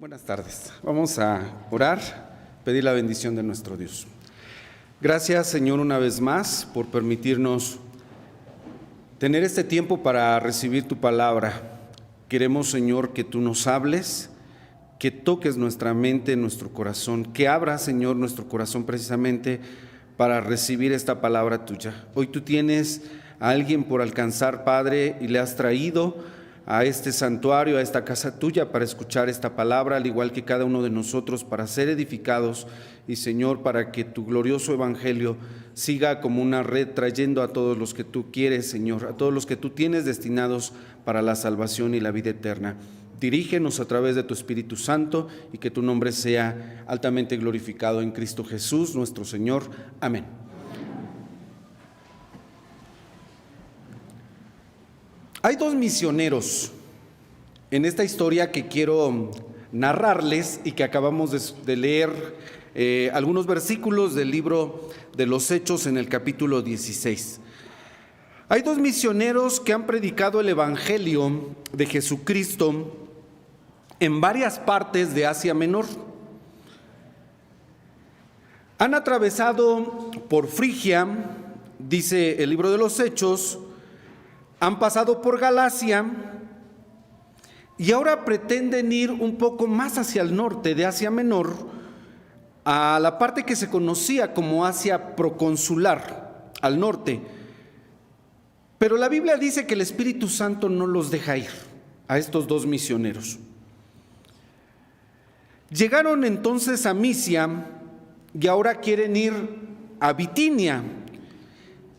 Buenas tardes. Vamos a orar, pedir la bendición de nuestro Dios. Gracias, Señor, una vez más por permitirnos tener este tiempo para recibir tu palabra. Queremos, Señor, que tú nos hables, que toques nuestra mente, nuestro corazón, que abras, Señor, nuestro corazón precisamente para recibir esta palabra tuya. Hoy tú tienes a alguien por alcanzar, Padre, y le has traído a este santuario, a esta casa tuya, para escuchar esta palabra, al igual que cada uno de nosotros, para ser edificados y, Señor, para que tu glorioso evangelio siga como una red trayendo a todos los que tú quieres, Señor, a todos los que tú tienes destinados para la salvación y la vida eterna. Dirígenos a través de tu Espíritu Santo y que tu nombre sea altamente glorificado en Cristo Jesús, nuestro Señor. Amén. Hay dos misioneros en esta historia que quiero narrarles y que acabamos de leer algunos versículos del libro de los Hechos en el capítulo 16. Hay dos misioneros que han predicado el evangelio de Jesucristo en varias partes de Asia Menor. Han atravesado por Frigia, dice el libro de los Hechos, han pasado por Galacia y ahora pretenden ir un poco más hacia el norte de Asia Menor, a la parte que se conocía como Asia proconsular, al norte. Pero la Biblia dice que el Espíritu Santo no los deja ir a estos dos misioneros. Llegaron entonces a Misia y ahora quieren ir a Bitinia.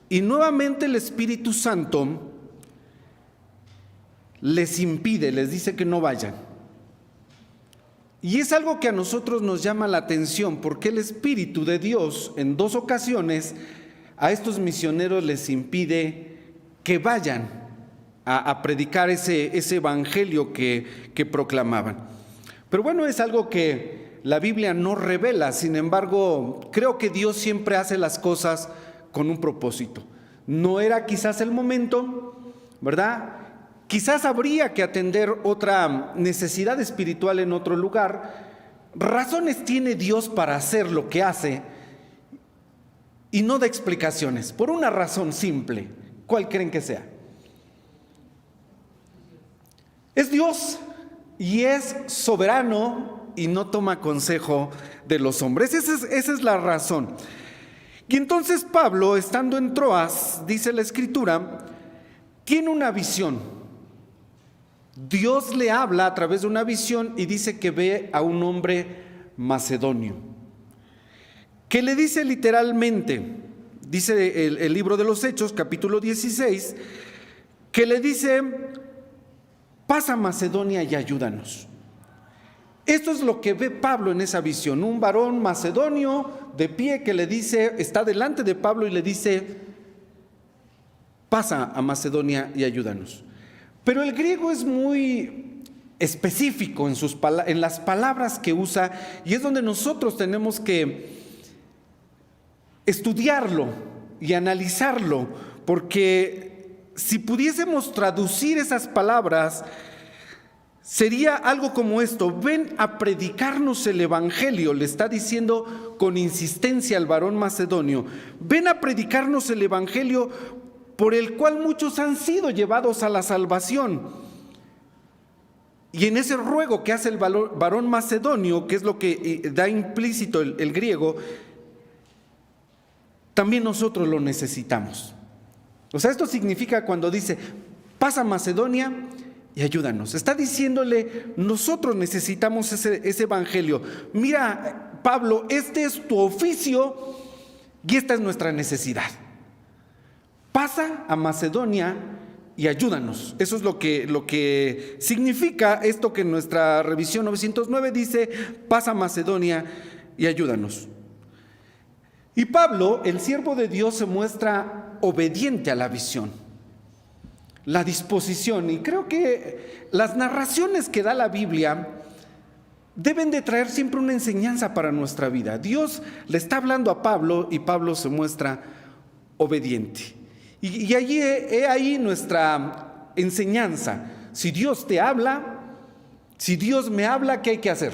Y nuevamente el Espíritu Santo les impide, les dice que no vayan. Y es algo que a nosotros nos llama la atención, porque el Espíritu de Dios en dos ocasiones a estos misioneros les impide que vayan a predicar ese evangelio que proclamaban. Pero bueno, es algo que la Biblia no revela. Sin embargo, creo que Dios siempre hace las cosas con un propósito. No era quizás el momento, ¿verdad? Quizás habría que atender otra necesidad espiritual en otro lugar. Razones tiene Dios para hacer lo que hace y no da explicaciones, por una razón simple. ¿Cuál creen que sea? Es Dios y es soberano y no toma consejo de los hombres. Esa es la razón. Y entonces Pablo, estando en Troas, dice la Escritura, tiene una visión. Dios le habla a través de una visión y dice que ve a un hombre macedonio, que le dice literalmente, dice el libro de los Hechos, capítulo 16, que le dice: pasa a Macedonia y ayúdanos. Esto es lo que ve Pablo en esa visión, un varón macedonio de pie que le dice, está delante de Pablo y le dice: pasa a Macedonia y ayúdanos. Pero el griego es muy específico en las palabras que usa, y es donde nosotros tenemos que estudiarlo y analizarlo, porque si pudiésemos traducir esas palabras, sería algo como esto: ven a predicarnos el evangelio. Le está diciendo con insistencia al varón macedonio: ven a predicarnos el evangelio por el cual muchos han sido llevados a la salvación. Y en ese ruego que hace el varón macedonio, que es lo que da implícito el griego, también nosotros lo necesitamos. O sea, esto significa cuando dice: pasa a Macedonia y ayúdanos. Está diciéndole: nosotros necesitamos ese evangelio. Mira, Pablo, este es tu oficio y esta es nuestra necesidad. Pasa a Macedonia y ayúdanos. Eso es lo que significa esto que en nuestra revisión 909 dice: pasa a Macedonia y ayúdanos. Y Pablo, el siervo de Dios, se muestra obediente a la visión, la disposición. Y creo que las narraciones que da la Biblia deben de traer siempre una enseñanza para nuestra vida. Dios le está hablando a Pablo y Pablo se muestra obediente. Y ahí nuestra enseñanza. Si Dios te habla, Si Dios me habla, ¿qué hay que hacer?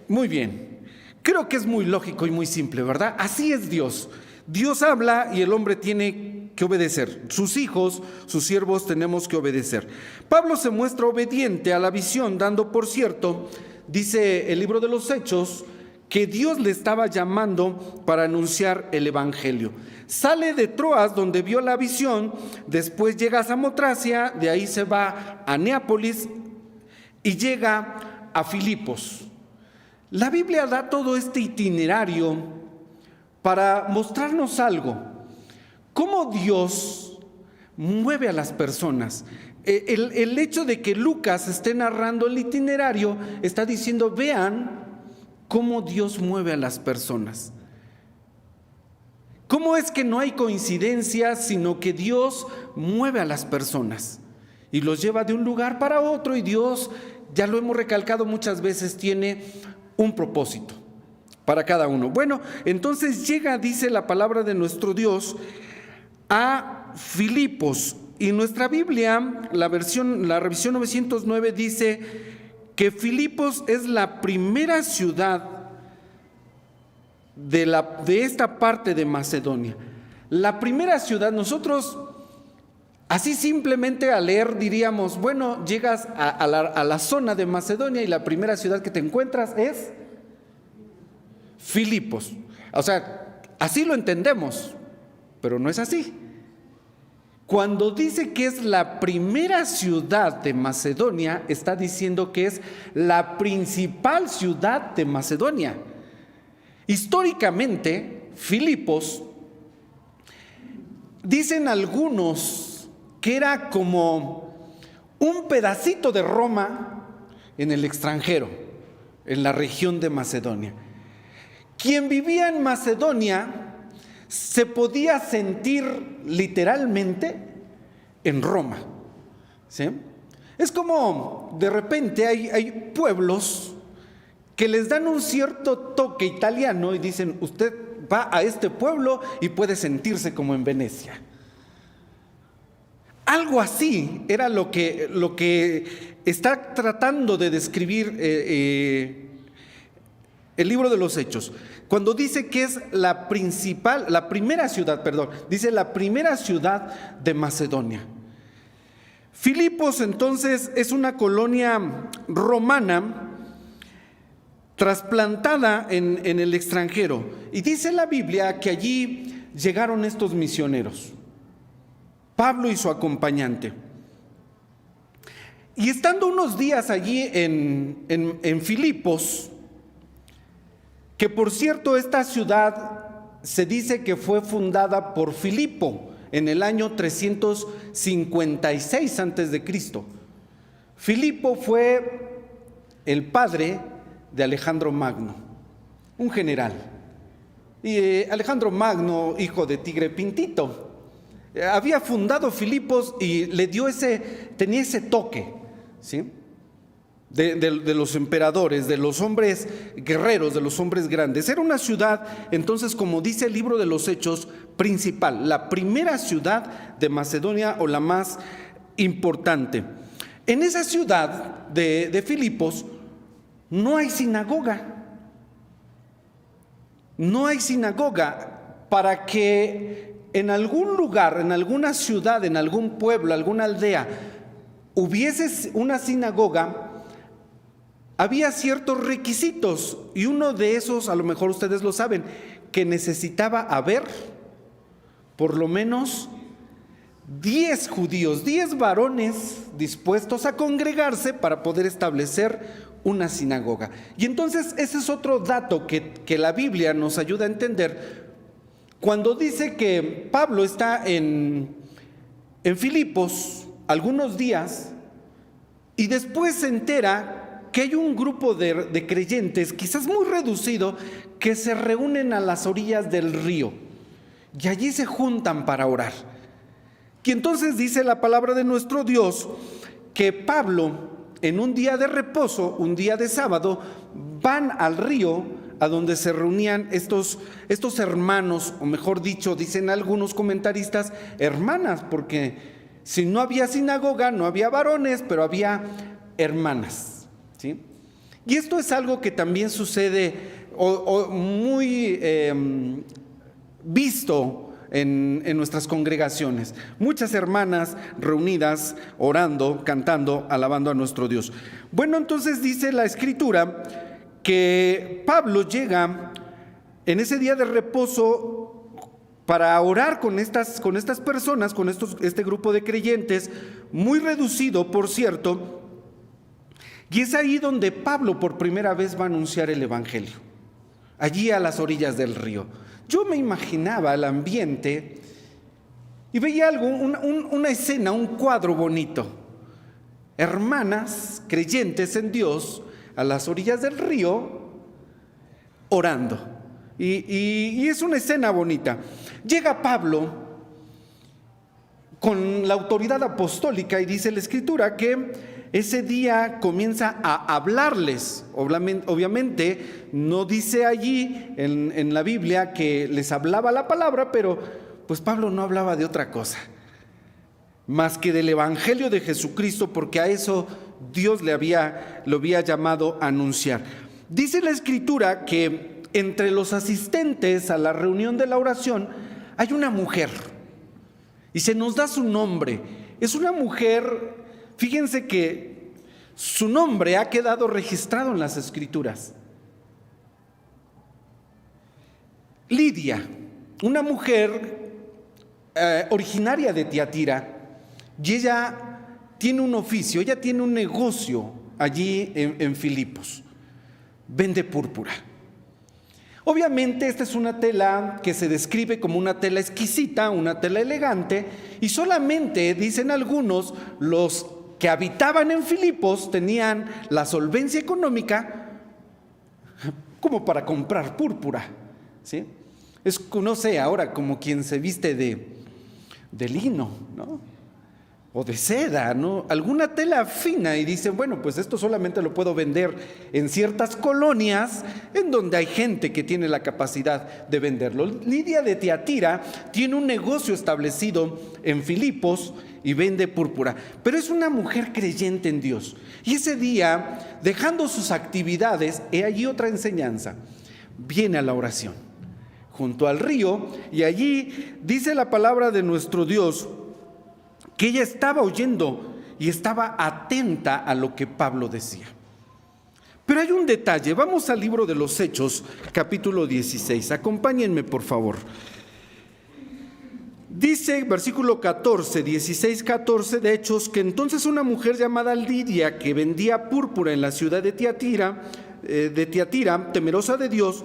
Muy bien. Creo que es muy lógico y muy simple, ¿verdad? Así es Dios. Dios habla y el hombre tiene que obedecer. Sus hijos, sus siervos, tenemos que obedecer. Pablo se muestra obediente a la visión, dando por cierto, dice el libro de los Hechos, que Dios le estaba llamando para anunciar el evangelio. Sale de Troas, donde vio la visión, después llega a Samotracia, de ahí se va a Neápolis y llega a Filipos. La Biblia da todo este itinerario para mostrarnos algo, cómo Dios mueve a las personas. El hecho de que Lucas esté narrando el itinerario está diciendo, vean cómo Dios mueve a las personas. ¿Cómo es que no hay coincidencias, sino que Dios mueve a las personas y los lleva de un lugar para otro? Y Dios, ya lo hemos recalcado muchas veces, tiene un propósito para cada uno. Bueno, entonces llega, dice la palabra de nuestro Dios, a Filipos. Y nuestra Biblia, la revisión 909, dice que Filipos es la primera ciudad de esta parte de Macedonia. La primera ciudad, nosotros así simplemente al leer diríamos, bueno, llegas a la zona de Macedonia y la primera ciudad que te encuentras es Filipos. O sea, así lo entendemos, pero no es así. Cuando dice que es la primera ciudad de Macedonia, está diciendo que es la principal ciudad de Macedonia. Históricamente, Filipos, dicen algunos que era como un pedacito de Roma en el extranjero, en la región de Macedonia. Quien vivía en Macedonia se podía sentir literalmente en Roma, ¿sí? Es como de repente hay pueblos que les dan un cierto toque italiano y dicen, usted va a este pueblo y puede sentirse como en Venecia. Algo así era lo que está tratando de describir el libro de los Hechos. Cuando dice que es la primera ciudad de Macedonia. Filipos entonces es una colonia romana trasplantada en el extranjero. Y dice la Biblia que allí llegaron estos misioneros, Pablo y su acompañante. Y estando unos días allí en Filipos, que por cierto esta ciudad se dice que fue fundada por Filipo en el año 356 antes de Cristo. Filipo fue el padre de Alejandro Magno, un general. Y Alejandro Magno, hijo de Tigre Pintito, había fundado Filipos y le dio tenía ese toque, ¿sí? De los emperadores, de los hombres guerreros, de los hombres grandes. Era una ciudad, entonces, como dice el libro de los Hechos, principal, la primera ciudad de Macedonia o la más importante. En esa ciudad de Filipos no hay sinagoga. No hay sinagoga. Para que en algún lugar, en alguna ciudad, en algún pueblo, alguna aldea, hubiese una sinagoga, había ciertos requisitos, y uno de esos, a lo mejor ustedes lo saben, que necesitaba haber por lo menos 10 judíos, 10 varones dispuestos a congregarse para poder establecer una sinagoga. Y entonces ese es otro dato que la Biblia nos ayuda a entender. Cuando dice que Pablo está en Filipos algunos días y después se entera que hay un grupo de creyentes, quizás muy reducido, que se reúnen a las orillas del río y allí se juntan para orar. Y entonces dice la palabra de nuestro Dios que Pablo, en un día de reposo, un día de sábado, van al río a donde se reunían estos hermanos, o mejor dicho, dicen algunos comentaristas, hermanas, porque si no había sinagoga, no había varones, pero había hermanas, ¿sí? Y esto es algo que también sucede muy visto en nuestras congregaciones. Muchas hermanas reunidas, orando, cantando, alabando a nuestro Dios. Bueno, entonces dice la Escritura que Pablo llega en ese día de reposo para orar con estas personas, con este grupo de creyentes, muy reducido, por cierto, y es ahí donde Pablo por primera vez va a anunciar el Evangelio, allí a las orillas del río. Yo me imaginaba el ambiente y veía algo, una escena, un cuadro bonito. Hermanas creyentes en Dios a las orillas del río orando. Y es una escena bonita. Llega Pablo con la autoridad apostólica y dice la Escritura que ese día comienza a hablarles. Obviamente no dice allí en la Biblia que les hablaba la palabra, pero pues Pablo no hablaba de otra cosa más que del Evangelio de Jesucristo, porque a eso Dios lo había llamado a anunciar. Dice la Escritura que entre los asistentes a la reunión de la oración hay una mujer y se nos da su nombre. Es una mujer, fíjense que su nombre ha quedado registrado en las Escrituras. Lidia, una mujer originaria de Tiatira, y ella tiene un oficio, ella tiene un negocio allí en Filipos, vende púrpura. Obviamente esta es una tela que se describe como una tela exquisita, una tela elegante, y solamente, dicen algunos, los que habitaban en Filipos tenían la solvencia económica como para comprar púrpura, ¿sí? Es, no sé, ahora como quien se viste de lino, ¿no? O de seda, ¿no? Alguna tela fina, y dicen, bueno, pues esto solamente lo puedo vender en ciertas colonias en donde hay gente que tiene la capacidad de venderlo. Lidia de Tiatira tiene un negocio establecido en Filipos y vende púrpura, pero es una mujer creyente en Dios. Y ese día, dejando sus actividades, he allí otra enseñanza, viene a la oración junto al río, y allí dice la palabra de nuestro Dios que ella estaba oyendo y estaba atenta a lo que Pablo decía. Pero hay un detalle. Vamos al libro de los Hechos, capítulo 16. Acompáñenme, por favor. Dice, versículo 14, 16, 14 de Hechos, que entonces una mujer llamada Lidia, que vendía púrpura en la ciudad de Tiatira, temerosa de Dios,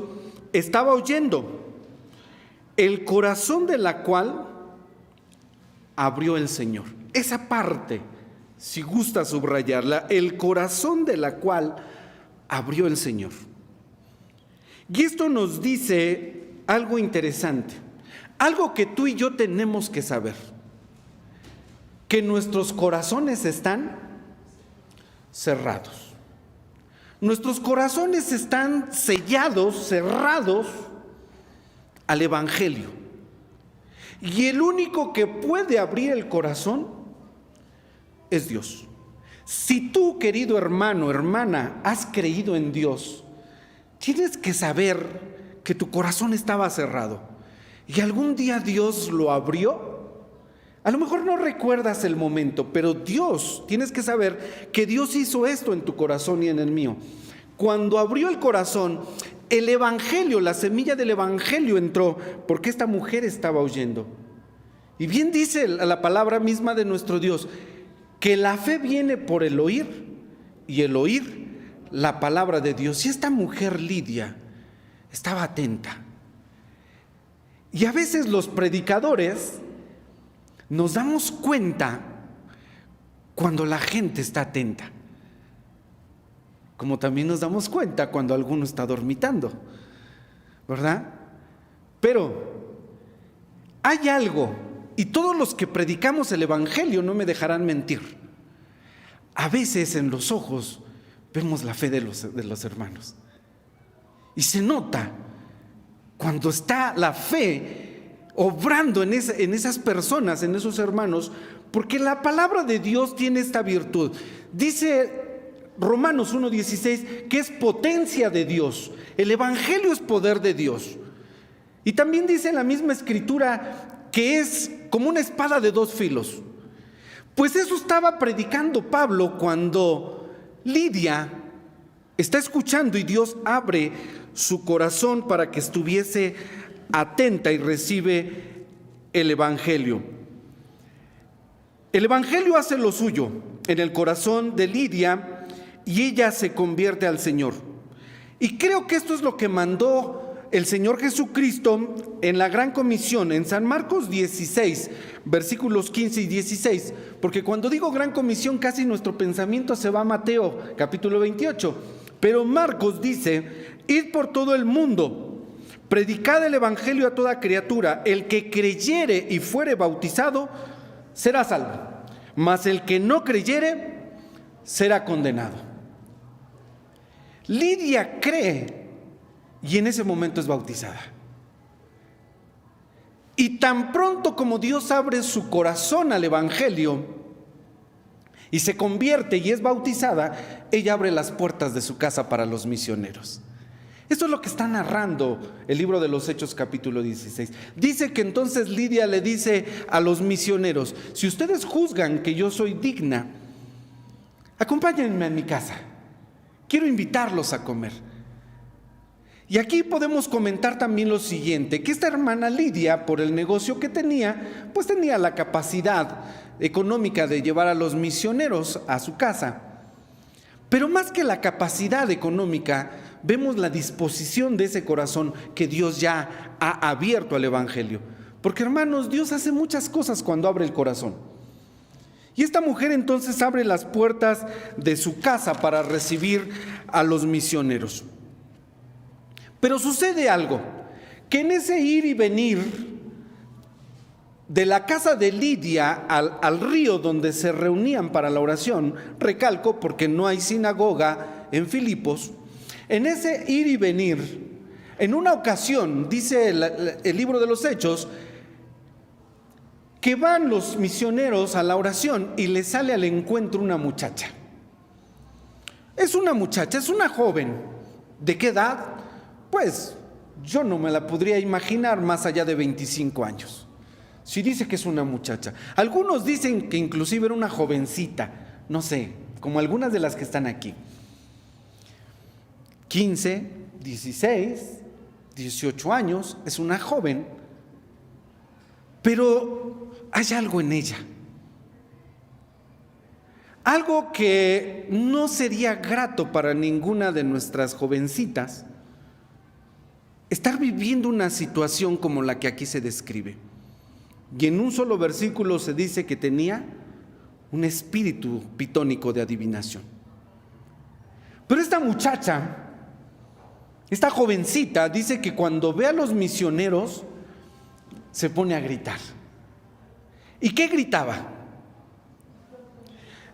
estaba oyendo, el corazón de la cual abrió el Señor. Esa parte, si gusta subrayarla, el corazón de la cual abrió el Señor. Y esto nos dice algo interesante, algo que tú y yo tenemos que saber, que nuestros corazones están cerrados. Nuestros corazones están sellados, cerrados al Evangelio. Y el único que puede abrir el corazón es Dios. Si tú, querido hermano, hermana, has creído en Dios, tienes que saber que tu corazón estaba cerrado y algún día Dios lo abrió. A lo mejor no recuerdas el momento, pero Dios, tienes que saber que Dios hizo esto en tu corazón y en el mío. Cuando abrió el corazón, el Evangelio, la semilla del Evangelio entró, porque esta mujer estaba oyendo. Y bien dice la palabra misma de nuestro Dios, que la fe viene por el oír, y el oír la palabra de Dios. Y esta mujer Lidia estaba atenta. Y a veces los predicadores nos damos cuenta cuando la gente está atenta, como también nos damos cuenta cuando alguno está dormitando, ¿verdad? Pero hay algo, y todos los que predicamos el Evangelio no me dejarán mentir. A veces en los ojos vemos la fe de los hermanos. Y se nota cuando está la fe obrando en esas personas, en esos hermanos, porque la palabra de Dios tiene esta virtud. Dice Romanos 1:16, que es potencia de Dios. El evangelio es poder de Dios. Y también dice en la misma escritura que es como una espada de dos filos. Pues eso estaba predicando Pablo cuando Lidia está escuchando y Dios abre su corazón para que estuviese atenta y recibe el evangelio. El evangelio hace lo suyo en el corazón de Lidia y ella se convierte al Señor. Y creo que esto es lo que mandó el Señor Jesucristo en la Gran Comisión, en San Marcos 16, versículos 15 y 16, porque cuando digo Gran Comisión casi nuestro pensamiento se va a Mateo, capítulo 28, pero Marcos dice: id por todo el mundo, predicad el evangelio a toda criatura, el que creyere y fuere bautizado será salvo, mas el que no creyere será condenado. Lidia cree y en ese momento es bautizada. Y tan pronto como Dios abre su corazón al evangelio y se convierte y es bautizada, ella abre las puertas de su casa para los misioneros. Esto es lo que está narrando el libro de los Hechos, capítulo 16. Dice que entonces Lidia le dice a los misioneros: si ustedes juzgan que yo soy digna, acompáñenme a mi casa, quiero invitarlos a comer. Y aquí podemos comentar también lo siguiente, que esta hermana Lidia, por el negocio que tenía, pues tenía la capacidad económica de llevar a los misioneros a su casa. Pero más que la capacidad económica, vemos la disposición de ese corazón que Dios ya ha abierto al evangelio. Porque, hermanos, Dios hace muchas cosas cuando abre el corazón. Y esta mujer entonces abre las puertas de su casa para recibir a los misioneros. Pero sucede algo, que en ese ir y venir de la casa de Lidia al río donde se reunían para la oración, recalco porque no hay sinagoga en Filipos, en ese ir y venir, en una ocasión, dice el libro de los Hechos, que van los misioneros a la oración y les sale al encuentro una muchacha. Es una muchacha, es una joven. ¿De qué edad? Pues yo no me la podría imaginar más allá de 25 años. Si dice que es una muchacha. Algunos dicen que inclusive era una jovencita, no sé, como algunas de las que están aquí. 15, 16, 18 años, es una joven, pero hay algo en ella. Algo que no sería grato para ninguna de nuestras jovencitas, estar viviendo una situación como la que aquí se describe. Y en un solo versículo se dice que tenía un espíritu pitónico de adivinación. Pero esta muchacha, esta jovencita, dice que cuando ve a los misioneros se pone a gritar. ¿Y qué gritaba?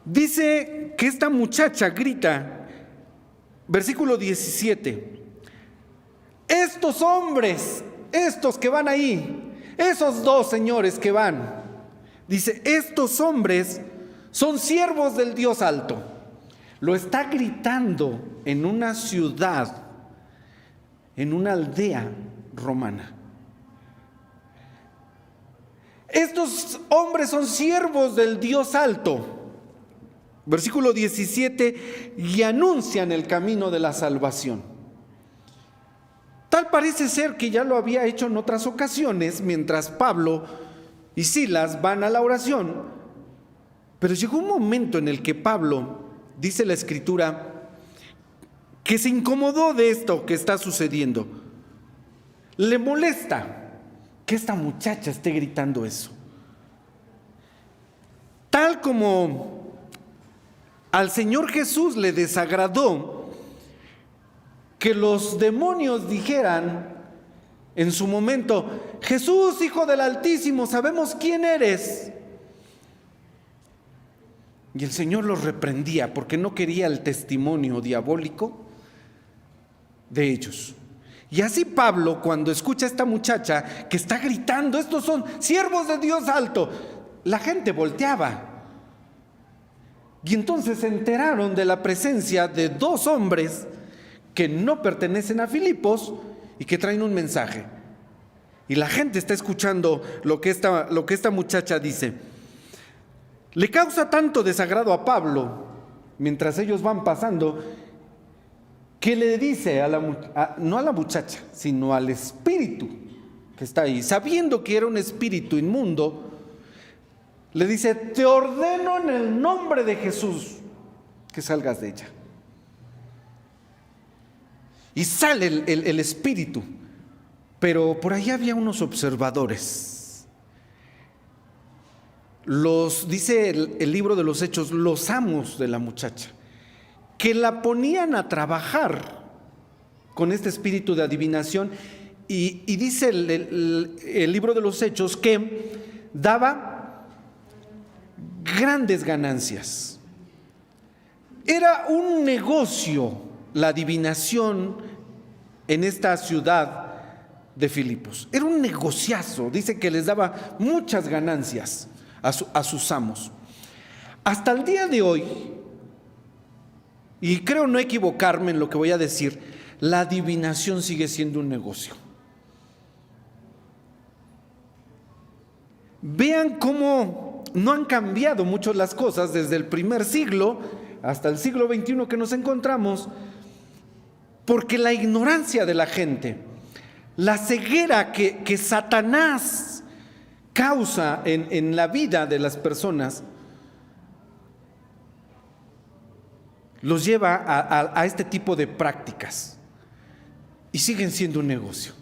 Dice que esta muchacha grita, versículo 17: estos hombres, estos que van ahí, esos dos señores que van, dice, estos hombres son siervos del Dios alto. Lo está gritando en una ciudad, en una aldea romana. Estos hombres son siervos del Dios alto. Versículo 17, y anuncian el camino de la salvación. Tal parece ser que ya lo había hecho en otras ocasiones, mientras Pablo y Silas van a la oración. Pero llegó un momento en el que Pablo, dice la Escritura, que se incomodó de esto que está sucediendo. Le molesta que esta muchacha esté gritando eso. Tal como al Señor Jesús le desagradó que los demonios dijeran en su momento: Jesús, Hijo del Altísimo, sabemos quién eres. Y el Señor los reprendía porque no quería el testimonio diabólico de ellos. Y así Pablo, cuando escucha a esta muchacha que está gritando, estos son siervos de Dios alto, la gente volteaba. Y entonces se enteraron de la presencia de dos hombres que no pertenecen a Filipos y que traen un mensaje. Y la gente está escuchando lo que esta muchacha dice. Le causa tanto desagrado a Pablo, mientras ellos van pasando, que le dice no a la muchacha, sino al espíritu que está ahí, sabiendo que era un espíritu inmundo, le dice: te ordeno en el nombre de Jesús que salgas de ella. Y sale el espíritu, pero por ahí había unos observadores. Dice el libro de los Hechos, los amos de la muchacha, que la ponían a trabajar con este espíritu de adivinación, y dice el libro de los Hechos que daba grandes ganancias. Era un negocio la adivinación en esta ciudad de Filipos. Era un negociazo. Dice que les daba muchas ganancias a sus amos. Hasta el día de hoy, y creo no equivocarme en lo que voy a decir, la adivinación sigue siendo un negocio. Vean cómo no han cambiado mucho las cosas desde el primer siglo hasta el siglo XXI que nos encontramos, porque la ignorancia de la gente, la ceguera que Satanás causa en la vida de las personas, los lleva a este tipo de prácticas y siguen siendo un negocio.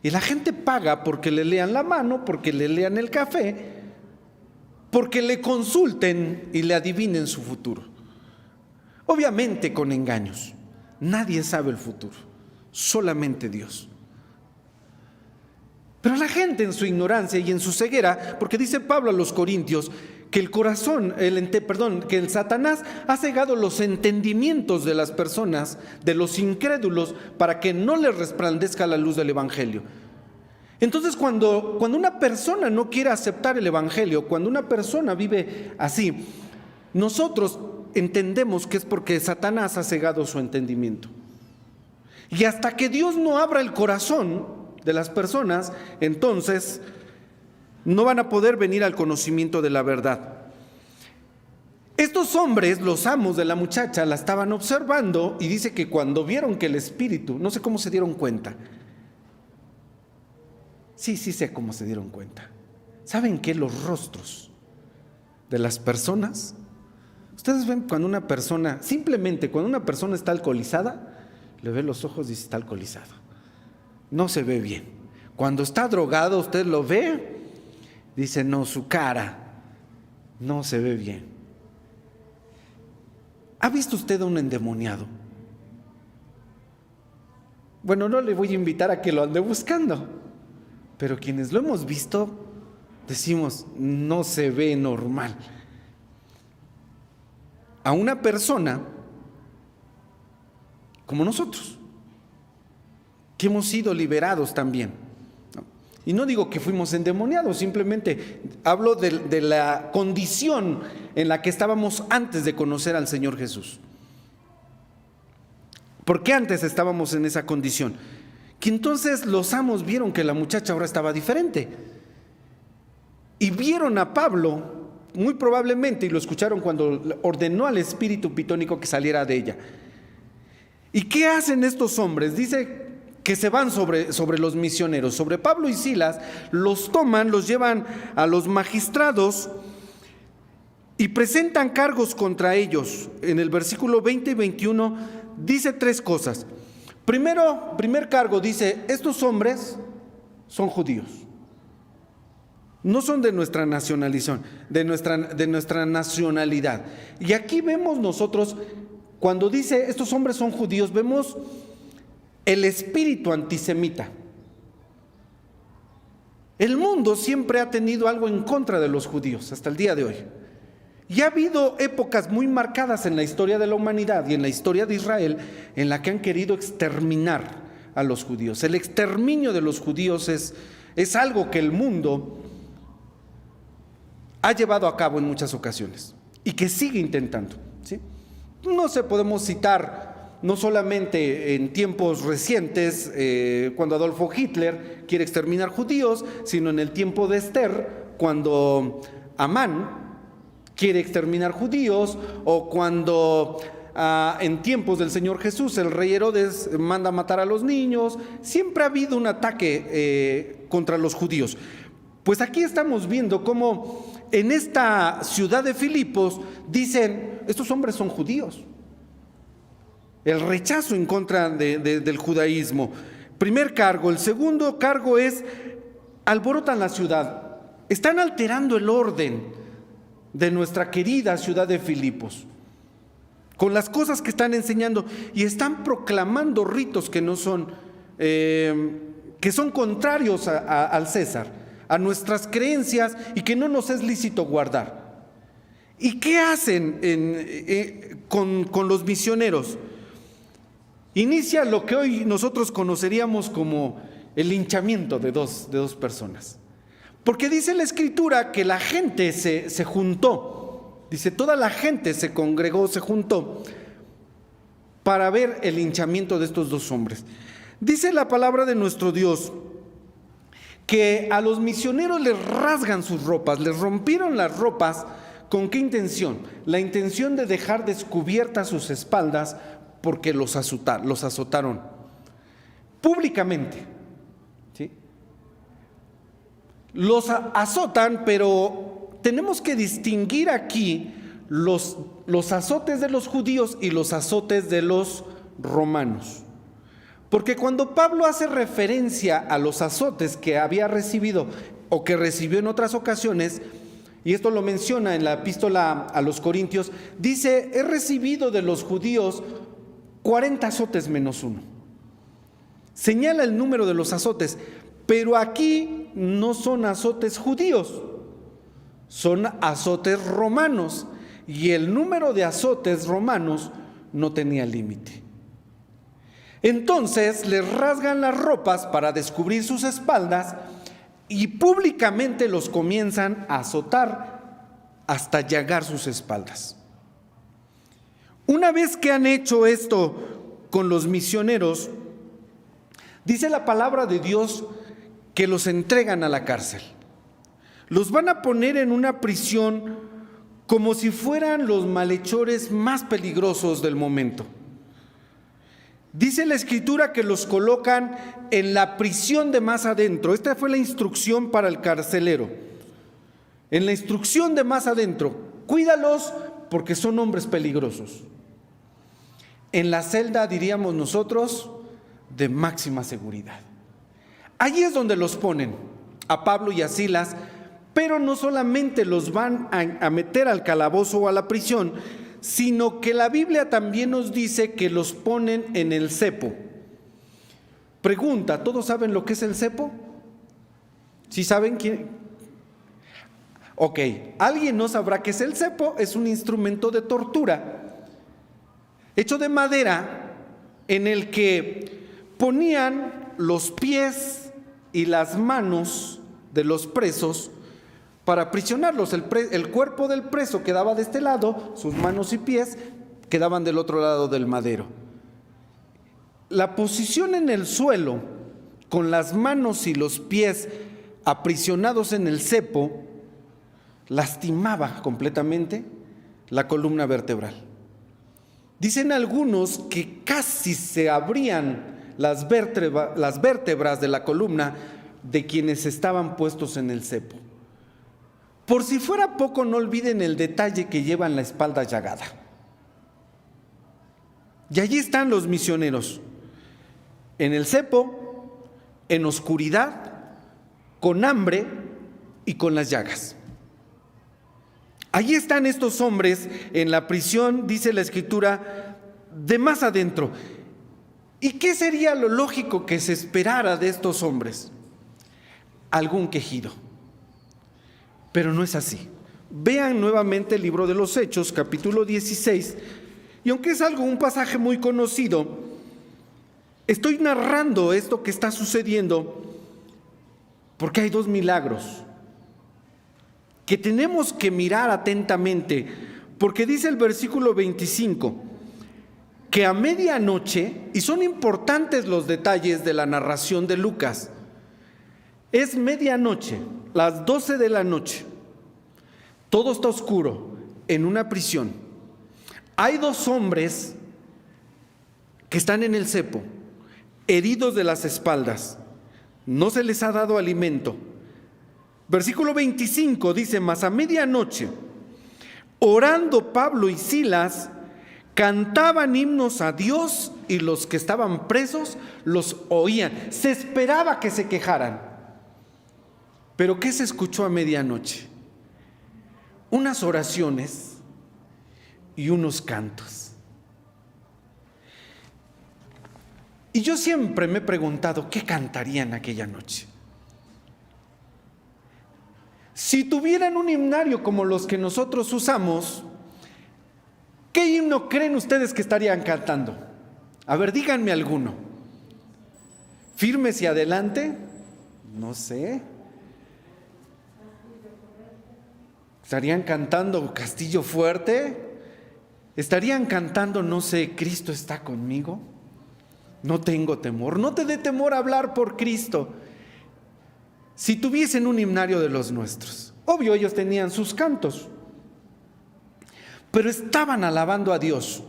Y la gente paga porque le lean la mano, porque le lean el café, porque le consulten y le adivinen su futuro. Obviamente con engaños. Nadie sabe el futuro, solamente Dios. Pero la gente en su ignorancia y en su ceguera, porque dice Pablo a los Corintios que que el Satanás ha cegado los entendimientos de las personas, de los incrédulos, para que no les resplandezca la luz del Evangelio. Entonces, cuando una persona no quiere aceptar el Evangelio, cuando una persona vive así, nosotros entendemos que es porque Satanás ha cegado su entendimiento. Y hasta que Dios no abra el corazón de las personas, entonces no van a poder venir al conocimiento de la verdad. Estos hombres, los amos de la muchacha, la estaban observando, y dice que cuando vieron que el espíritu, no sé cómo se dieron cuenta. Sí sé cómo se dieron cuenta. ¿Saben qué? Los rostros de las personas. Ustedes ven cuando una persona, simplemente cuando una persona está alcoholizada, le ve los ojos y dice: está alcoholizado. No se ve bien. Cuando está drogado, usted lo ve, dice: no, su cara no se ve bien. ¿Ha visto usted a un endemoniado? Bueno, no le voy a invitar a que lo ande buscando, pero quienes lo hemos visto, decimos: no se ve normal. A una persona como nosotros, que hemos sido liberados también, ¿no? Y no digo que fuimos endemoniados, simplemente hablo de la condición en la que estábamos antes de conocer al Señor Jesús. ¿Por qué antes estábamos en esa condición? Que entonces los amos vieron que la muchacha ahora estaba diferente, y vieron a Pablo, muy probablemente, y lo escucharon cuando ordenó al espíritu pitónico que saliera de ella. ¿Y qué hacen estos hombres? Dice que se van sobre los misioneros, sobre Pablo y Silas, los toman, los llevan a los magistrados y presentan cargos contra ellos. En el versículo 20 y 21 dice tres cosas. Primer cargo dice: estos hombres son judíos. No son de nuestra nacionalización, de nuestra nacionalidad. Y aquí vemos nosotros, cuando dice estos hombres son judíos, vemos el espíritu antisemita. El mundo siempre ha tenido algo en contra de los judíos hasta el día de hoy. Y ha habido épocas muy marcadas en la historia de la humanidad y en la historia de Israel en la que han querido exterminar a los judíos. El exterminio de los judíos es algo que el mundo ha llevado a cabo en muchas ocasiones y que sigue intentando. No sé, podemos citar no solamente en tiempos recientes, cuando Adolfo Hitler quiere exterminar judíos, sino en el tiempo de Esther, cuando Amán quiere exterminar judíos, o cuando en tiempos del Señor Jesús el rey Herodes manda matar a los niños. Siempre ha habido un ataque contra los judíos. Pues aquí estamos viendo cómo en esta ciudad de Filipos dicen: estos hombres son judíos. El rechazo en contra del judaísmo. Primer cargo. El segundo cargo es: alborotan la ciudad. Están alterando el orden de nuestra querida ciudad de Filipos con las cosas que están enseñando, y están proclamando ritos que no son, que son contrarios al César, a nuestras creencias, y que no nos es lícito guardar. ¿Y qué hacen con los misioneros? Inicia lo que hoy nosotros conoceríamos como el linchamiento de dos personas. Porque dice la Escritura que la gente se juntó. Dice, toda la gente se congregó, se juntó para ver el linchamiento de estos dos hombres. Dice la palabra de nuestro Dios que a los misioneros les rasgan sus ropas, les rompieron las ropas. ¿Con qué intención? La intención de dejar descubiertas sus espaldas, porque los azotaron públicamente. ¿Sí? Los azotan, pero tenemos que distinguir aquí los azotes de los judíos y los azotes de los romanos. Porque cuando Pablo hace referencia a los azotes que había recibido o que recibió en otras ocasiones, y esto lo menciona en la epístola a los Corintios, dice: he recibido de los judíos 40 azotes menos uno. Señala el número de los azotes, pero aquí no son azotes judíos, son azotes romanos, y el número de azotes romanos no tenía límite. Entonces les rasgan las ropas para descubrir sus espaldas, y públicamente los comienzan a azotar hasta llagar sus espaldas. Una vez que han hecho esto con los misioneros, dice la palabra de Dios que los entregan a la cárcel. Los van a poner en una prisión como si fueran los malhechores más peligrosos del momento. Dice la Escritura que los colocan en la prisión de más adentro. Esta fue la instrucción para el carcelero. En la instrucción de más adentro: cuídalos porque son hombres peligrosos. En la celda, diríamos nosotros, de máxima seguridad. Allí es donde los ponen, a Pablo y a Silas, pero no solamente los van a meter al calabozo o a la prisión, sino que la Biblia también nos dice que los ponen en el cepo. Pregunta: ¿todos saben lo que es el cepo? ¿Sí saben quién? Ok, ¿alguien no sabrá qué es el cepo? Es un instrumento de tortura hecho de madera, en el que ponían los pies y las manos de los presos para aprisionarlos. El cuerpo del preso quedaba de este lado, sus manos y pies quedaban del otro lado del madero. La posición en el suelo, con las manos y los pies aprisionados en el cepo, lastimaba completamente la columna vertebral. Dicen algunos que casi se abrían las vértebras de la columna de quienes estaban puestos en el cepo. Por si fuera poco, no olviden el detalle que llevan la espalda llagada. Y allí están los misioneros, en el cepo, en oscuridad, con hambre y con las llagas. Allí están estos hombres en la prisión, dice la Escritura, de más adentro. ¿Y qué sería lo lógico que se esperara de estos hombres? Algún quejido. Pero no es así. Vean nuevamente el libro de los Hechos, capítulo 16, y aunque es un pasaje muy conocido, estoy narrando esto que está sucediendo porque hay dos milagros que tenemos que mirar atentamente, porque dice el versículo 25: que a medianoche, y son importantes los detalles de la narración de Lucas, es medianoche, las 12 de la noche, todo está oscuro, en una prisión. Hay dos hombres que están en el cepo, heridos de las espaldas, no se les ha dado alimento. Versículo 25 dice: mas a medianoche, orando Pablo y Silas, cantaban himnos a Dios, y los que estaban presos los oían. Se esperaba que se quejaran. Pero ¿qué se escuchó a medianoche? Unas oraciones y unos cantos. Y yo siempre me he preguntado, ¿qué cantarían aquella noche? Si tuvieran un himnario como los que nosotros usamos, ¿qué himno creen ustedes que estarían cantando? A ver, díganme alguno. ¿Firmes y adelante? No sé. ¿Estarían cantando Castillo Fuerte? ¿Estarían cantando, no sé, Cristo está conmigo? No tengo temor. No te dé temor hablar por Cristo. Si tuviesen un himnario de los nuestros, obvio ellos tenían sus cantos, pero estaban alabando a Dios.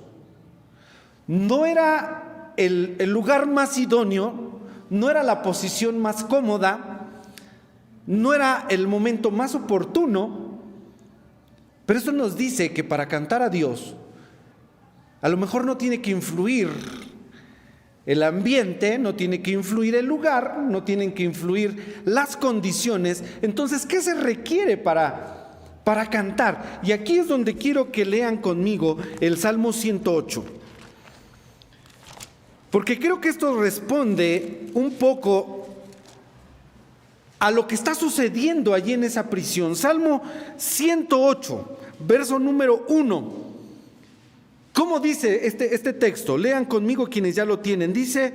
No era el lugar más idóneo, no era la posición más cómoda, no era el momento más oportuno, pero eso nos dice que para cantar a Dios, a lo mejor no tiene que influir el ambiente, no tiene que influir el lugar, no tienen que influir las condiciones. Entonces, ¿qué se requiere para cantar? Y aquí es donde quiero que lean conmigo el Salmo 108. Porque creo que esto responde un poco a lo que está sucediendo allí en esa prisión. Salmo 108, verso número 1. ¿Cómo dice este texto? Lean conmigo quienes ya lo tienen. Dice: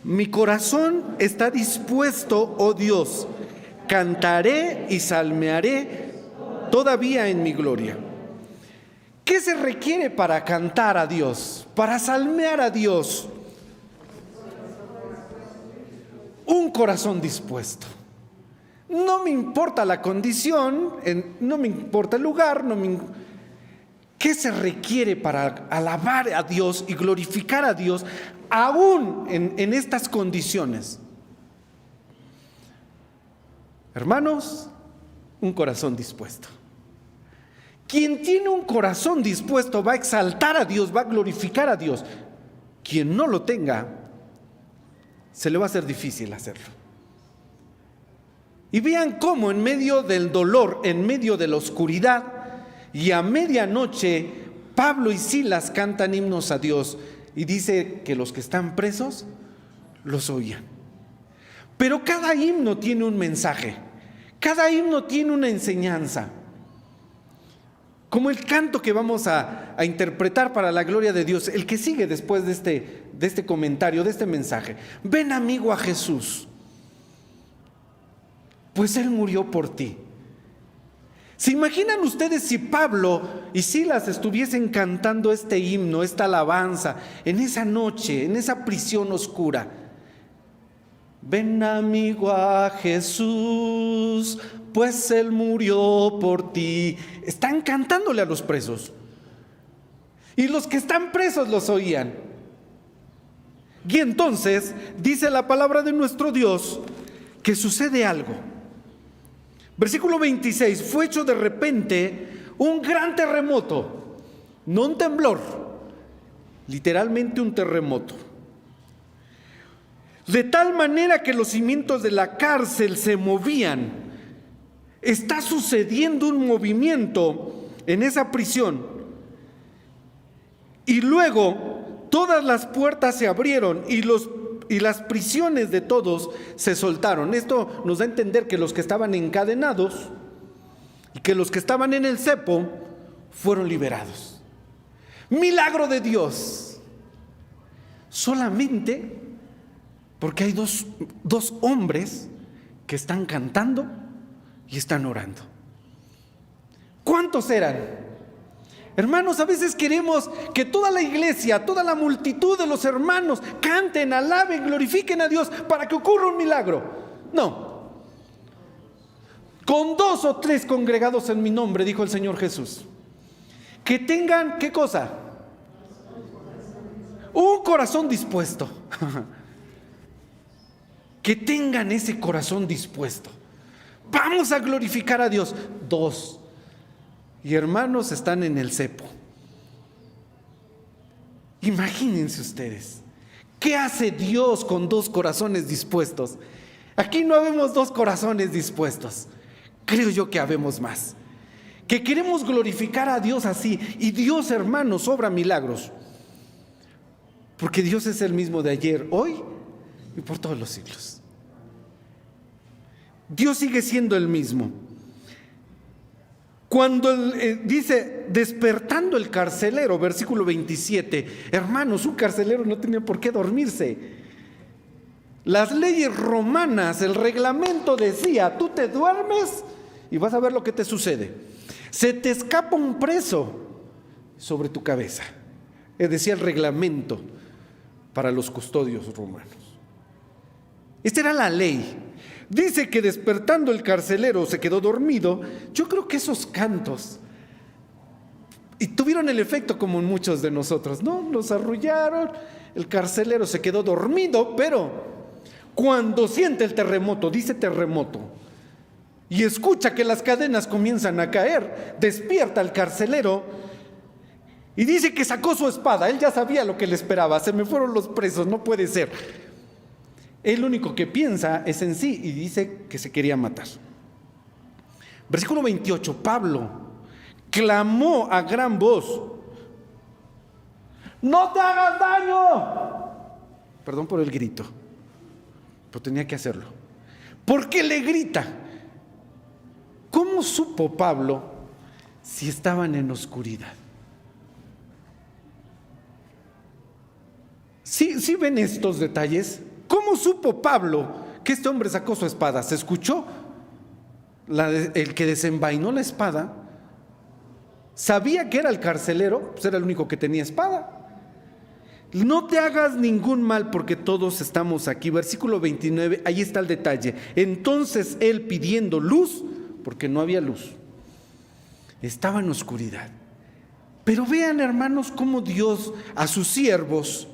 mi corazón está dispuesto, oh Dios, cantaré y salmearé todavía en mi gloria. ¿Qué se requiere para cantar a Dios, para salmear a Dios? Un corazón dispuesto. No me importa la condición, no me importa el lugar, ¿qué se requiere para alabar a Dios y glorificar a Dios aún en estas condiciones? Hermanos, un corazón dispuesto. Quien tiene un corazón dispuesto va a exaltar a Dios, va a glorificar a Dios. Quien no lo tenga, se le va a hacer difícil hacerlo. Y vean cómo en medio del dolor, en medio de la oscuridad, y a medianoche, Pablo y Silas cantan himnos a Dios, y dice que los que están presos los oían. Pero cada himno tiene un mensaje, cada himno tiene una enseñanza. Como el canto que vamos a interpretar para la gloria de Dios, el que sigue después de este comentario, de este mensaje. Ven, amigo, a Jesús, pues Él murió por ti. ¿Se imaginan ustedes si Pablo y Silas estuviesen cantando este himno, esta alabanza, en esa noche, en esa prisión oscura? Ven, amigo, a Jesús, pues Él murió por ti. Están cantándole a los presos. Y los que están presos los oían. Y entonces dice la palabra de nuestro Dios que sucede algo. Versículo 26, fue hecho de repente un gran terremoto, no un temblor, literalmente un terremoto. De tal manera que los cimientos de la cárcel se movían. Está sucediendo un movimiento en esa prisión. Y luego todas las puertas se abrieron y las prisiones de todos se soltaron. Esto nos da a entender que los que estaban encadenados y que los que estaban en el cepo fueron liberados. Milagro de Dios. Solamente porque hay dos hombres que están cantando y están orando. ¿Cuántos eran? Hermanos, a veces queremos que toda la iglesia, toda la multitud de los hermanos canten, alaben, glorifiquen a Dios para que ocurra un milagro. No. Con 2 o 3 congregados en mi nombre, dijo el Señor Jesús, que tengan, ¿qué cosa? Un corazón dispuesto. Que tengan ese corazón dispuesto. Vamos a glorificar a Dios. 2. Y hermanos están en el cepo. Imagínense ustedes, ¿qué hace Dios con 2 corazones dispuestos? Aquí no habemos 2 corazones dispuestos. Creo yo que habemos más. Que queremos glorificar a Dios así. Y Dios, hermanos, obra milagros. Porque Dios es el mismo de ayer, hoy y por todos los siglos. Dios sigue siendo el mismo. Cuando dice, despertando el carcelero, versículo 27, hermanos, un carcelero no tenía por qué dormirse. Las leyes romanas, el reglamento decía, tú te duermes y vas a ver lo que te sucede. Se te escapa un preso sobre tu cabeza. Decía el reglamento para los custodios romanos. Esta era la ley. Dice que despertando el carcelero se quedó dormido. Yo creo que esos cantos y tuvieron el efecto como en muchos de nosotros, ¿no? Los arrullaron, el carcelero se quedó dormido, pero cuando siente el terremoto, dice terremoto, y escucha que las cadenas comienzan a caer, despierta el carcelero y dice que sacó su espada. Él ya sabía lo que le esperaba. Se me fueron los presos, no puede ser. Él lo único que piensa es en sí y dice que se quería matar. Versículo 28, Pablo clamó a gran voz: ¡no te hagas daño! Perdón por el grito, pero tenía que hacerlo. ¿Por qué le grita? ¿Cómo supo Pablo si estaban en oscuridad? ¿Sí ven estos detalles? ¿Cómo supo Pablo que este hombre sacó su espada? ¿Se escuchó? El que desenvainó la espada sabía que era el carcelero, pues era el único que tenía espada. No te hagas ningún mal porque todos estamos aquí. Versículo 29, ahí está el detalle. Entonces él, pidiendo luz, porque no había luz, estaba en oscuridad. Pero vean, hermanos, cómo Dios a sus siervos,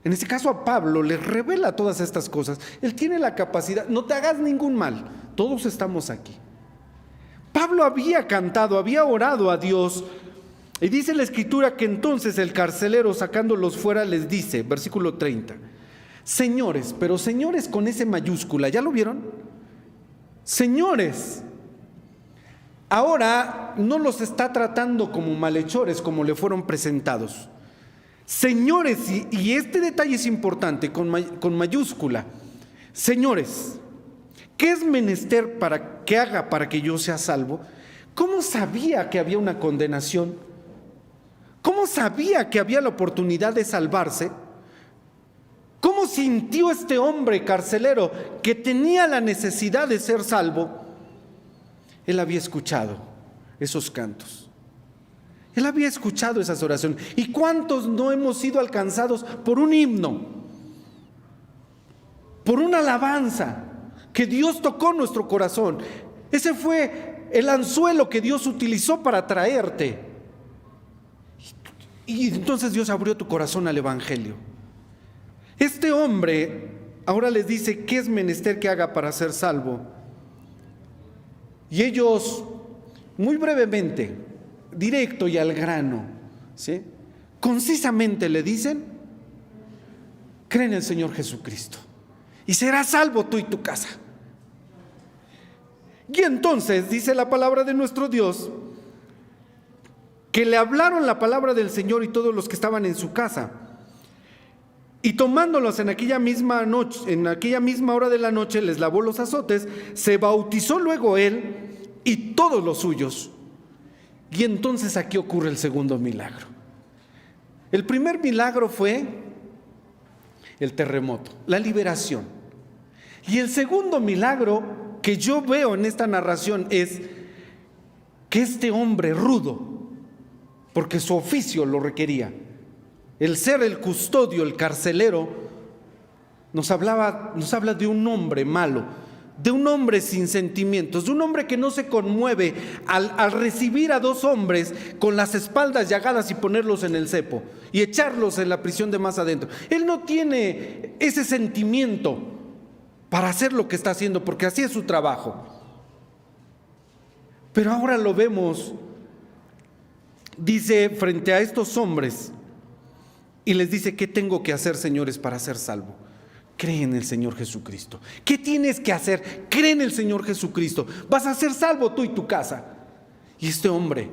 en este caso a Pablo, le revela todas estas cosas. Él tiene la capacidad. No te hagas ningún mal, todos estamos aquí. Pablo había cantado, había orado a Dios, y dice la escritura que entonces el carcelero, sacándolos fuera, les dice, versículo 30, señores, pero señores con S mayúscula, ¿ya lo vieron? Señores. Ahora no los está tratando como malhechores como le fueron presentados. Señores, y este detalle es importante, con mayúscula. Señores, ¿qué es menester para que haga para que yo sea salvo? ¿Cómo sabía que había una condenación? ¿Cómo sabía que había la oportunidad de salvarse? ¿Cómo sintió este hombre carcelero que tenía la necesidad de ser salvo? Él había escuchado esos cantos. Él había escuchado esas oraciones. ¿Y cuántos no hemos sido alcanzados por un himno? Por una alabanza que Dios tocó nuestro corazón. Ese fue el anzuelo que Dios utilizó para traerte. Y entonces Dios abrió tu corazón al evangelio. Este hombre ahora les dice qué es menester que haga para ser salvo. Y ellos, muy brevemente, directo y al grano, ¿sí?, concisamente le dicen: cree en el Señor Jesucristo y serás salvo tú y tu casa. Y entonces dice la palabra de nuestro Dios que le hablaron la palabra del Señor y todos los que estaban en su casa, y tomándolos en aquella misma noche, en aquella misma hora de la noche, les lavó los azotes. Se bautizó luego él y todos los suyos. Y entonces aquí ocurre el segundo milagro. El primer milagro fue el terremoto, la liberación. Y el segundo milagro que yo veo en esta narración es que este hombre rudo, porque su oficio lo requería. El ser el custodio, el carcelero, nos habla de un hombre malo, de un hombre sin sentimientos, de un hombre que no se conmueve al recibir a dos hombres con las espaldas llagadas y ponerlos en el cepo y echarlos en la prisión de más adentro. Él no tiene ese sentimiento para hacer lo que está haciendo, porque así es su trabajo. Pero ahora lo vemos, dice, frente a estos hombres, y les dice: ¿qué tengo que hacer, señores, para ser salvo? Cree en el Señor Jesucristo. ¿Qué tienes que hacer? Cree en el Señor Jesucristo. Vas a ser salvo tú y tu casa. Y este hombre,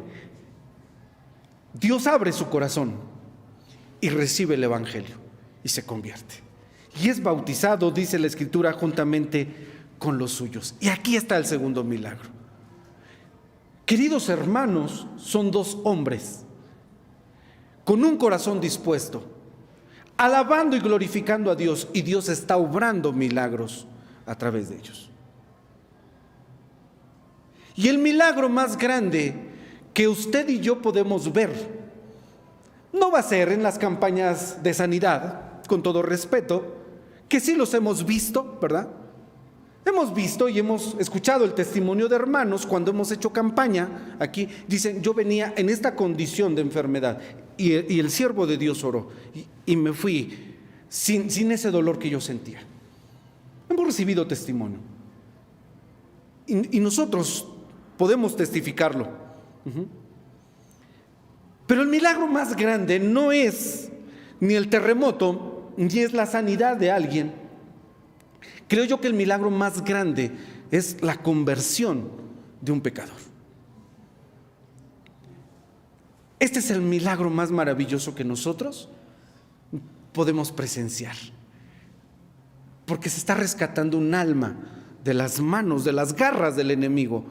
Dios abre su corazón y recibe el Evangelio y se convierte. Y es bautizado, dice la Escritura, juntamente con los suyos. Y aquí está el segundo milagro. Queridos hermanos, son dos hombres con un corazón dispuesto, alabando y glorificando a Dios, y Dios está obrando milagros a través de ellos. Y el milagro más grande que usted y yo podemos ver no va a ser en las campañas de sanidad, con todo respeto, que sí los hemos visto, ¿verdad? Hemos visto y hemos escuchado el testimonio de hermanos cuando hemos hecho campaña aquí. Dicen: yo venía en esta condición de enfermedad y el siervo de Dios oró y me fui sin ese dolor que yo sentía. Hemos recibido testimonio y nosotros podemos testificarlo. Pero el milagro más grande no es ni el terremoto ni es la sanidad de alguien. Creo yo que el milagro más grande es la conversión de un pecador. Este es el milagro más maravilloso que nosotros podemos presenciar, porque se está rescatando un alma de las manos, de las garras del enemigo.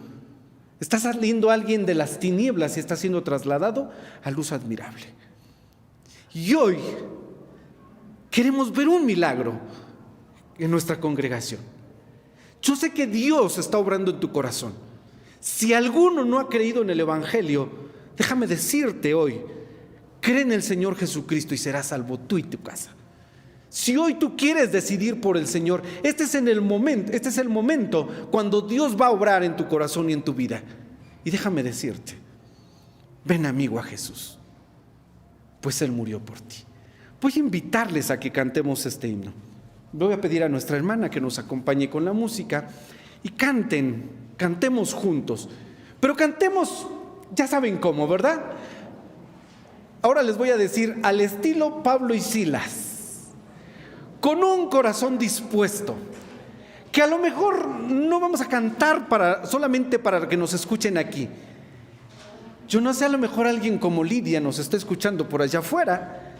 Está saliendo alguien de las tinieblas y está siendo trasladado a luz admirable. Y hoy queremos ver un milagro en nuestra congregación. Yo sé que Dios está obrando en tu corazón. Si alguno no ha creído en el Evangelio, déjame decirte hoy: cree en el Señor Jesucristo y serás salvo tú y tu casa. Si hoy tú quieres decidir por el Señor, este es el momento cuando Dios va a obrar en tu corazón y en tu vida. Y déjame decirte: ven, amigo, a Jesús, pues Él murió por ti. Voy a invitarles a que cantemos este himno. Voy a pedir a nuestra hermana que nos acompañe con la música y cantemos juntos. Pero cantemos, ya saben cómo, ¿verdad? Ahora les voy a decir al estilo Pablo y Silas, con un corazón dispuesto, que a lo mejor no vamos a cantar solamente para que nos escuchen aquí. Yo no sé, a lo mejor alguien como Lidia nos está escuchando por allá afuera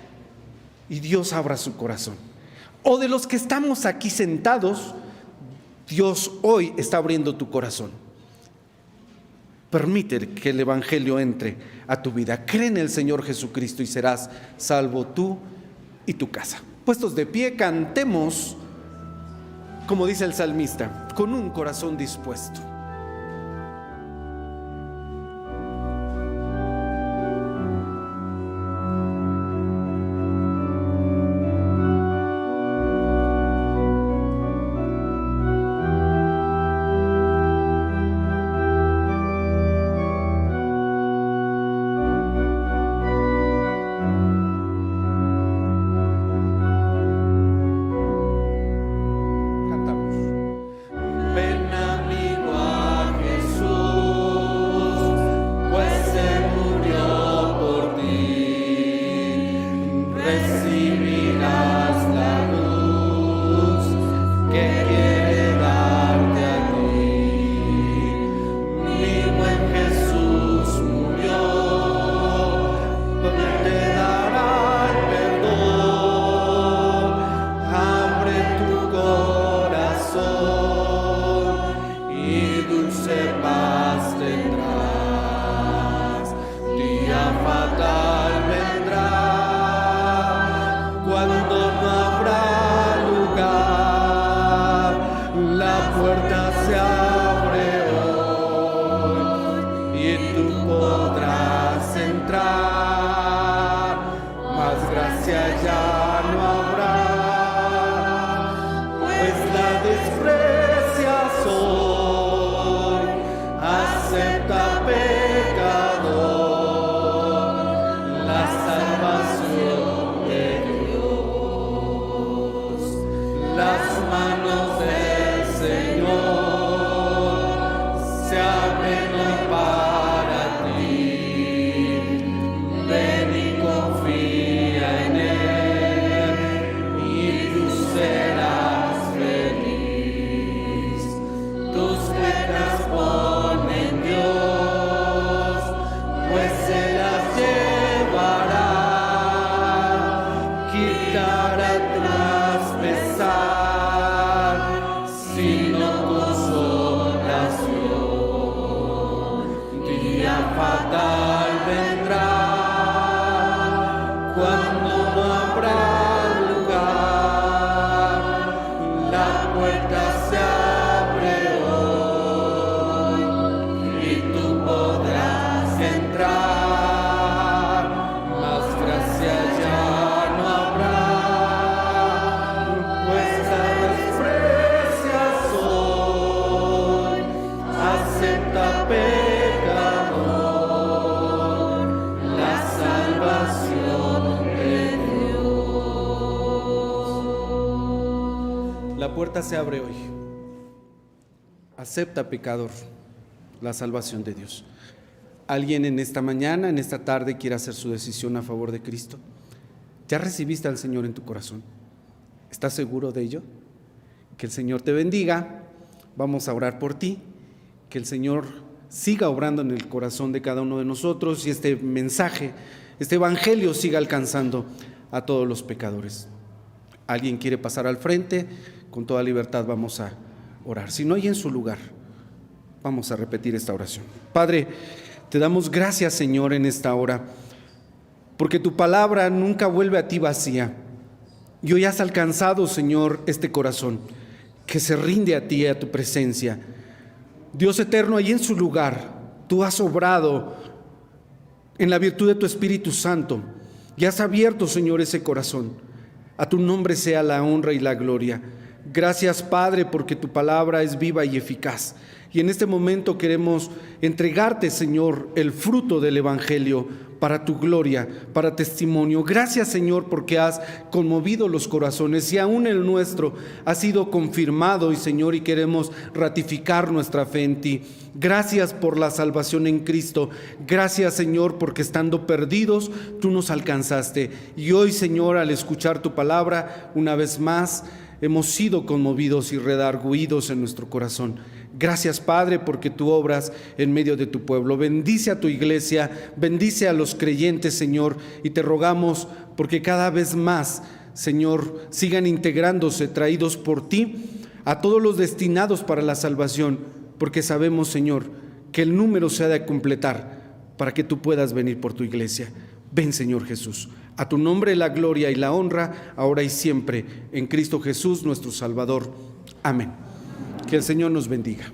y Dios abra su corazón. O de los que estamos aquí sentados, Dios hoy está abriendo tu corazón. Permite que el Evangelio entre a tu vida. Cree en el Señor Jesucristo y serás salvo tú y tu casa. Puestos de pie, cantemos, como dice el salmista, con un corazón dispuesto. Ven amigo cuando no habrá lugar, la puerta se abre hoy y tú podrás entrar, más gracia ya no habrá, pues la desprecias hoy, acepta pecador la salvación de Dios. La puerta se abre hoy. Acepta, pecador, la salvación de Dios. ¿Alguien en esta mañana, en esta tarde, quiere hacer su decisión a favor de Cristo? ¿Ya recibiste al Señor en tu corazón? ¿Estás seguro de ello? Que el Señor te bendiga. Vamos a orar por ti. Que el Señor siga obrando en el corazón de cada uno de nosotros y este mensaje, este evangelio siga alcanzando a todos los pecadores. ¿Alguien quiere pasar al frente? Con toda libertad vamos a orar. Si no hay en su lugar, vamos a repetir esta oración. Padre, te damos gracias, Señor, en esta hora, porque tu palabra nunca vuelve a ti vacía. Y hoy has alcanzado, Señor, este corazón que se rinde a ti, a tu presencia. Dios eterno, ahí en su lugar, tú has obrado en la virtud de tu Espíritu Santo y has abierto, Señor, ese corazón. A tu nombre sea la honra y la gloria. Gracias, Padre, porque tu palabra es viva y eficaz. Y en este momento queremos entregarte, Señor, el fruto del evangelio para tu gloria, para testimonio. Gracias, Señor, porque has conmovido los corazones y aún el nuestro ha sido confirmado, y Señor, y queremos ratificar nuestra fe en ti. Gracias por la salvación en Cristo. Gracias, Señor, porque estando perdidos tú nos alcanzaste. Y hoy, Señor, al escuchar tu palabra, una vez más hemos sido conmovidos y redargüidos en nuestro corazón. Gracias, Padre, porque tú obras en medio de tu pueblo. Bendice a tu iglesia, bendice a los creyentes, Señor, y te rogamos porque cada vez más, Señor, sigan integrándose, traídos por ti, a todos los destinados para la salvación, porque sabemos, Señor, que el número se ha de completar para que tú puedas venir por tu iglesia. Ven, Señor Jesús. A tu nombre la gloria y la honra, ahora y siempre, en Cristo Jesús, nuestro Salvador. Amén. Que el Señor nos bendiga.